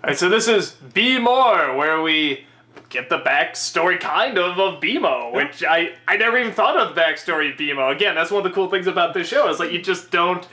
Alright, so this is Be More, where we get the backstory, kind of BMO, which I never even thought of the backstory of BMO. Again, that's one of the cool things about this show, is like you just don't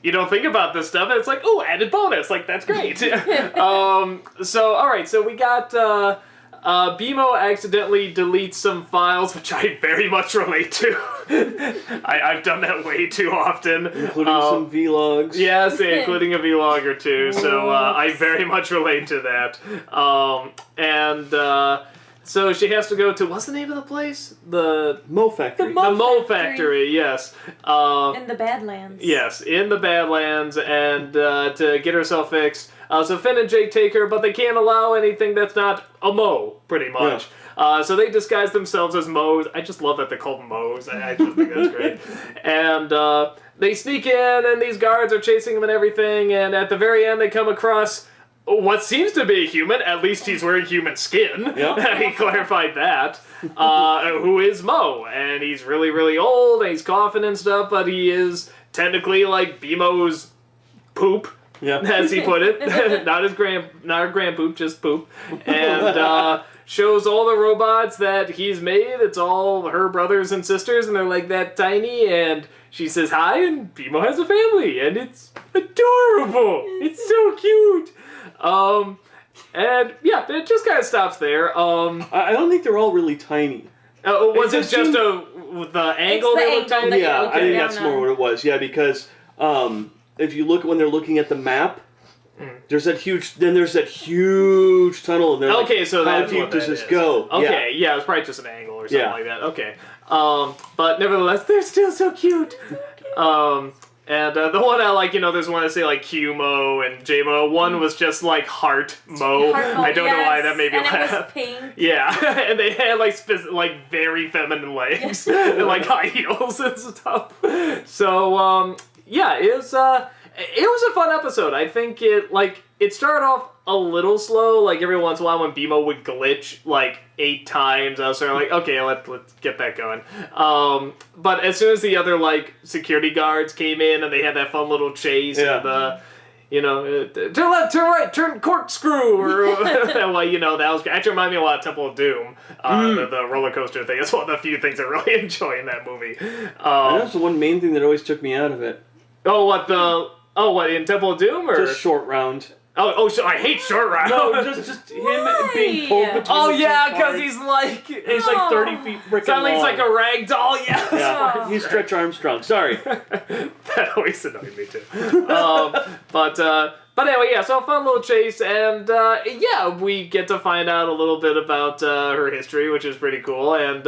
think about this stuff, and it's like, oh, added bonus, like, that's great. So, alright, so we got, BMO accidentally deletes some files, which I very much relate to. I've done that way too often. Including some vlogs. Yes, including a vlog or two, so I very much relate to that. So she has to go to, what's the name of the place? The Mo Factory. The Mo Factory, yes. In the Badlands. Yes, in the Badlands, and to get herself fixed. So Finn and Jake take her, but they can't allow anything that's not a Mo, pretty much. Yeah. So they disguise themselves as Moes. I just love that they're called Moes. I just think that's great. And they sneak in, and these guards are chasing them and everything, and at the very end they come across what seems to be a human. At least he's wearing human skin. Yep. He clarified that. Who is Mo, and he's really, really old, and he's coughing and stuff, but he is technically like BMO's poop. Yeah. As he put it. not her grand poop, just poop. And shows all the robots that he's made. It's all her brothers and sisters, and they're like that tiny, and she says hi, and BMO has a family, and it's adorable. It's so cute. And yeah, it just kind of stops there. I don't think they're all really tiny. Was it just the angle they look tiny? Yeah, okay. I think that's more what it was. Yeah, because if you look when they're looking at the map, there's that huge tunnel, and they're okay, like, so how deep does this go? Okay, yeah, it was probably just an angle or something like that. Okay, but nevertheless, they're still so cute. And the one I like, there's one I say like Q-Mo and J-Mo. One was just like Heart Mo. I don't know why that made me laugh. It was pink. Yeah, and they had like very feminine legs and like high heels and stuff. So yeah, it was a fun episode. I think it started off a little slow. Like every once in a while when BMO would glitch like 8 times, I was sort of like, okay, let's get that going. But as soon as the other like security guards came in and they had that fun little chase and the turn left, turn right, turn corkscrew, or well, that was actually reminded me a lot of Temple of Doom. The roller coaster thing is one of the few things I really enjoy in that movie. That's the one main thing that always took me out of it. What, in Temple of Doom, or just Short Round? So I hate Short Round. No, just him being pulled between. Oh yeah, because he's like 30 feet freaking long. Suddenly he's like a rag doll. Yeah. He's Stretch Armstrong. Sorry. That always annoyed me too. But anyway, yeah. So a fun little chase, and we get to find out a little bit about her history, which is pretty cool. And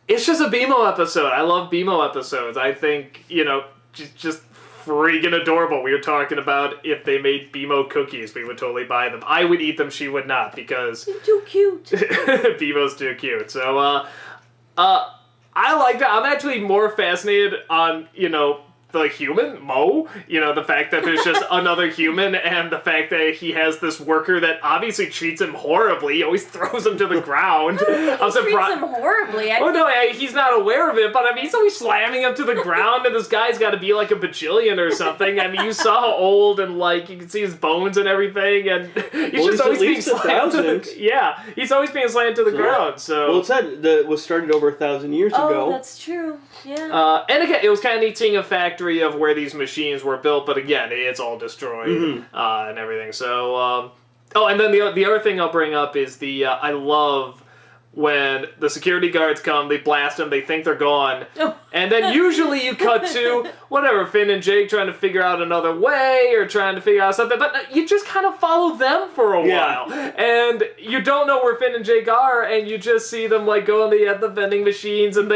it's just a BMO episode. I love BMO episodes. I think just freaking adorable. We were talking about if they made BMO cookies, we would totally buy them. I would eat them, she would not, because they're too cute. BMO's too cute. So I like that. I'm actually more fascinated on the human, Mo, the fact that there's just another human, and the fact that he has this worker that obviously treats him horribly. He always throws him to the ground. I'm surprised. Treats him horribly. He's not aware of it, but I mean, he's always slamming him to the ground, and this guy's got to be like a bajillion or something. I mean, you saw how old, and like you can see his bones and everything, and he's just always being slammed to the he's always being slammed to the ground. So well, it said that it was started over 1,000 years ago. Oh, that's true. Yeah. And again, it was kind of neat seeing a factory of where these machines were built, but again, it's all destroyed and everything. So, and then the other thing I'll bring up is I love when the security guards come, they blast them, they think they're gone, and then usually you cut to Finn and Jake trying to figure out another way or trying to figure out something, but you just kind of follow them for a while, and you don't know where Finn and Jake are, and you just see them like go at the vending machines, and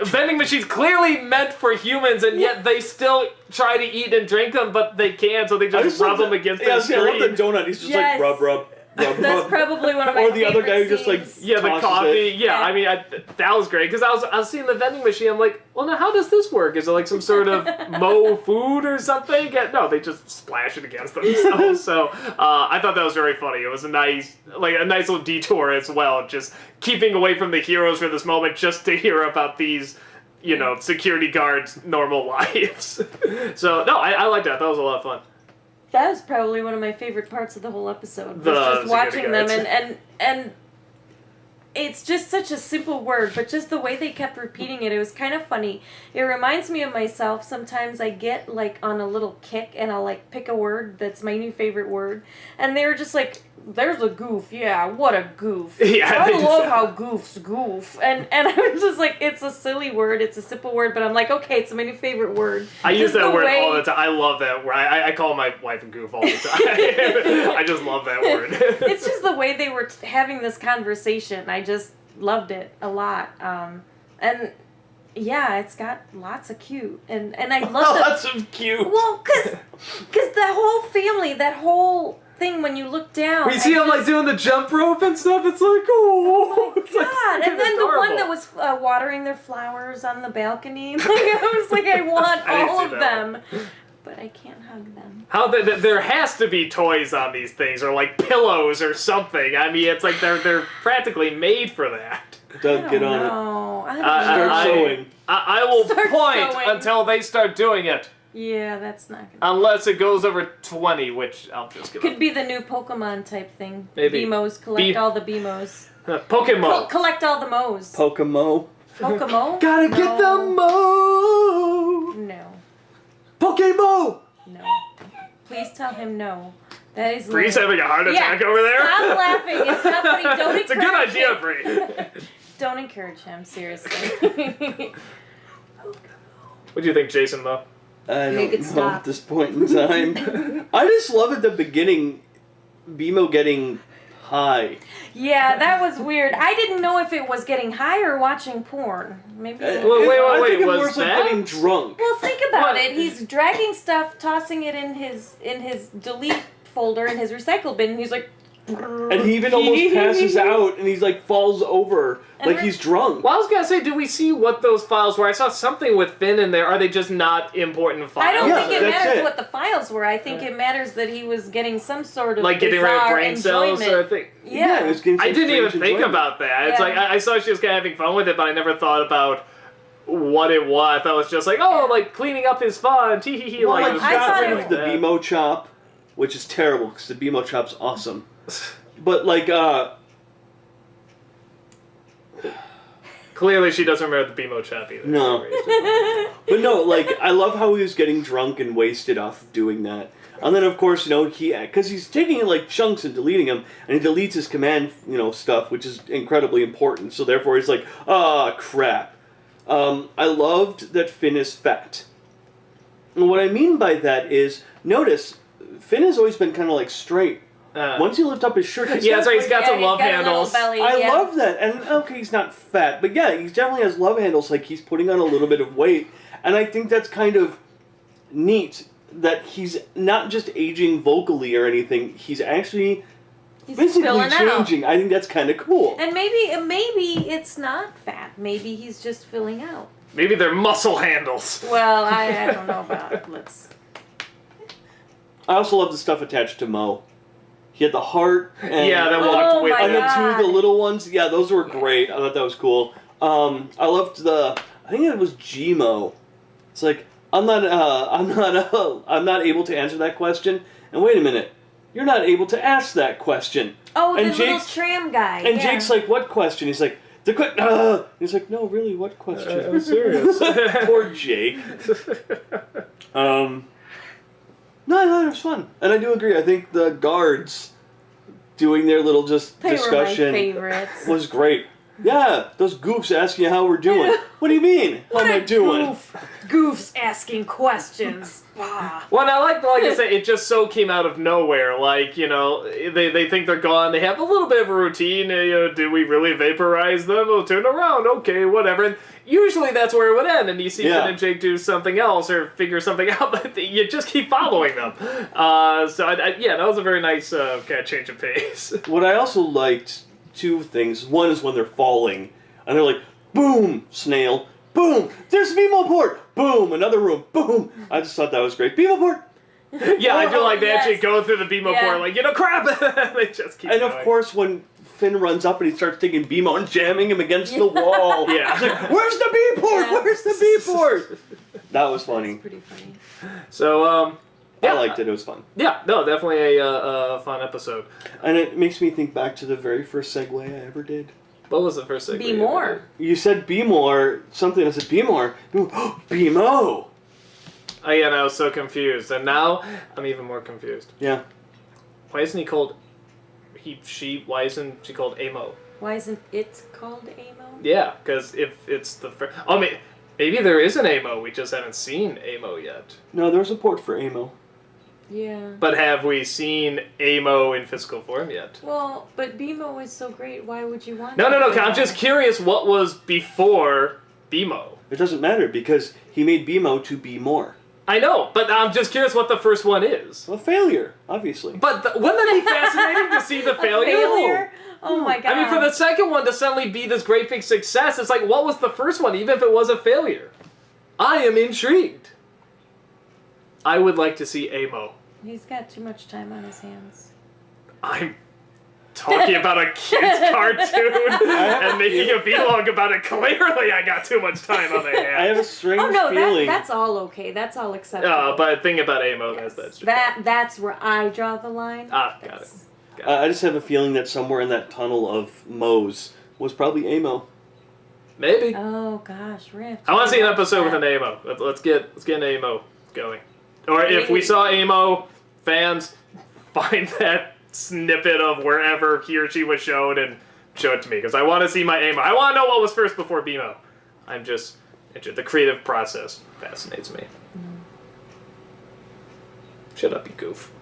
vending machines clearly meant for humans, and yet they still try to eat and drink them, but they can't, so they just rub them against the screen. I love the donut. He's just like rub. That's probably one of my Or the other guy who just like the coffee. Yeah, I mean that was great because I was seeing the vending machine. I'm like, well, now how does this work? Is it like some sort of Mo food or something? No, they just splash it against themselves. So I thought that was very funny. It was a nice little detour as well, just keeping away from the heroes for this moment, just to hear about these security guards' normal lives. So no, I liked that. That was a lot of fun. That was probably one of my favorite parts of the whole episode. Was The just watching them spaghetti and it's just such a simple word, but just the way they kept repeating it, it was kind of funny. It reminds me of myself. Sometimes I get like on a little kick and I'll like pick a word that's my new favorite word, and they were just like, "There's a goof, yeah, what a goof." Yeah, I they love just- how goofs goof, and I was just like, it's a silly word, it's a simple word, but I'm like, okay, it's my new favorite word. I use Just that the word way- all the time. I love that word. I call my wife a goof all the time. I just love that word. It's just the way they were having this conversation. I just loved it a lot. And yeah, it's got lots of cute. And I love Lots of cute. well, cause the whole family, that whole thing when you look down. We see and them like just- doing the jump rope and stuff. It's like, oh, it's like God, freaking and then the one adorable. that was watering their flowers on the balcony. Like, I was like, I want I didn't all see of that them, but I can't hug them. How there has to be toys on these things, or like pillows or something. I mean, it's like they're practically made for that. Doug, get on it. No, I don't Start know. sewing. I will Start point sewing. until they start doing it, Yeah, that's not gonna. unless it goes over 20, which I'll just give Could up. be the new Pokemon type thing. Maybe. Bimos, collect all the Bimos. Pokemon. Collect all the Mos. Pokemo. Pokemon? Gotta get the mo. No. Pokemon. No. Please tell him no. That is Bree's little. having a heart attack over there. Stop laughing. It's not funny. Don't It's a good encourage idea, him. Bree. Don't encourage him, seriously. What do you think, Jason? Though. I Make don't it know stop. at this point in time. I just love at the beginning, BMO getting high. Yeah, that was weird. I didn't know if it was getting high or watching porn. Maybe. Wait, I think it was was like that? getting drunk. Well, think about What? it. He's dragging stuff, tossing it in his delete folder in his recycle bin, and he's like. And he even almost passes out, and he's like falls over, And like we're- he's drunk. Well, I was gonna say, do we see what those files were? I saw something with Finn in there. Are they just not important files? I don't Yeah, think it that's matters it. what the files were. I think it matters that he was getting some sort of Like getting rid of bizarre brain cells enjoyment. or a thing. Yeah. it was getting some I didn't even strange think enjoyment. about that. It's Yeah. like I saw she was kind of having fun with it, but I never thought about what it was. I thought it was just like, oh, like cleaning up is fun. Tee hee hee. Well, Like, like, it was you I just got thought rid it of like the that. BMO chop, which is terrible because the BMO chop's awesome. But like, Clearly, she doesn't remember the BMO chop either. No. but no, like I love how he was getting drunk and wasted off of doing that. And then of course, because he's taking it like chunks and deleting them, and he deletes his command, stuff, which is incredibly important. So therefore, he's like, ah, crap. I loved that Finn is fat. And what I mean by that is, notice, Finn has always been kind of like straight. Once you lift up his shirt, Yeah, that's right. He's got some he's love got a little handles. belly, I yeah. love that. And okay, he's not fat, but yeah, he definitely has love handles, like he's putting on a little bit of weight. And I think that's kind of neat that he's not just aging vocally or anything, he's actually He's physically filling out. changing. I think that's kind of cool. And maybe it's not fat. Maybe he's just filling out. Maybe they're muscle handles. Well, I don't know about. Let's. I also love the stuff attached to Mo. He had the heart and Yeah, that Oh walked with my and him. then two of God. the little ones. Yeah, those were great. I thought that was cool. I loved I think it was Gmo. It's like I'm not able to answer that question. And wait a minute, you're not able to ask that question. Oh, And the little Jake's- tram guy. And yeah. Jake's like, what question? He's like, He's like, no, really, what question? I'm serious. Poor Jake. No, I thought it was fun, and I do agree. I think the guards doing their little they discussion were my favorites. was great. Yeah, those goofs asking you how we're doing. What do you mean? How What am I a doing? Goofs asking questions. Ah. Well, and like I said, it just so came out of nowhere. Like, they think they're gone. They have a little bit of a routine. Did we really vaporize them? Oh, turn around. Okay, whatever. And usually that's where it would end. And you see Yeah. Finn and Jake do something else or figure something out, but you just keep following them. Yeah, that was a very nice kind of change of pace. What I also liked, two things. One is when they're falling, and they're like, boom, snail, boom, there's Beemo Port, boom, another room, boom. I just thought that was great. Beemo Port! Yeah, I do like they actually Yes. go through the Beemo Yeah. port, like, crap! They just keep And going. of course, when Finn runs up and he starts taking Beemo and jamming him against the wall. Yeah. It's like, where's the B port? Yeah. Where's the B port? That was funny. Pretty funny. So, Yeah. I liked it. It was fun. Yeah, no, definitely a fun episode. And it makes me think back to the very first segue I ever did. What was the first segue? Be more. You said be more, something. I said be more. BMO. Oh yeah, and I was so confused, and now I'm even more confused. Yeah. Why isn't he called? Why isn't she called Amo? Why isn't it called Amo? Yeah, because if it's the first, maybe there is an Amo. We just haven't seen Amo yet. No, there's a port for Amo. Yeah. But have we seen Amo in physical form yet? Well, but BMO is so great. Why would you want? No. BMO? I'm just curious. What was before BMO? It doesn't matter because he made BMO to be more. I know, but I'm just curious what the first one is. A failure, obviously. But wouldn't it be fascinating to see the A failure? failure? Oh my god. I mean, for the second one to suddenly be this great big success, it's like, what was the first one, even if it was a failure? I am intrigued. I would like to see Amo. He's got too much time on his hands. I'm talking about a kid's cartoon and making a vlog about it. Clearly, I got too much time on my hands. I have a strange Oh no, feeling. that's all okay. That's all acceptable. But think about Amo. Yes. That's just That's where I draw the line. got it. That's- I just have a feeling that somewhere in that tunnel of Moe's was probably Amo. Maybe. Oh gosh, we're gonna have I want to see an watch episode with that. an Amo. Let's get an Amo going. Or if we saw Amo, fans, find that snippet of wherever he or she was shown and show it to me, because I want to see my Amo. I want to know what was first before BMO. I'm just the creative process fascinates me. Shut up, you goof.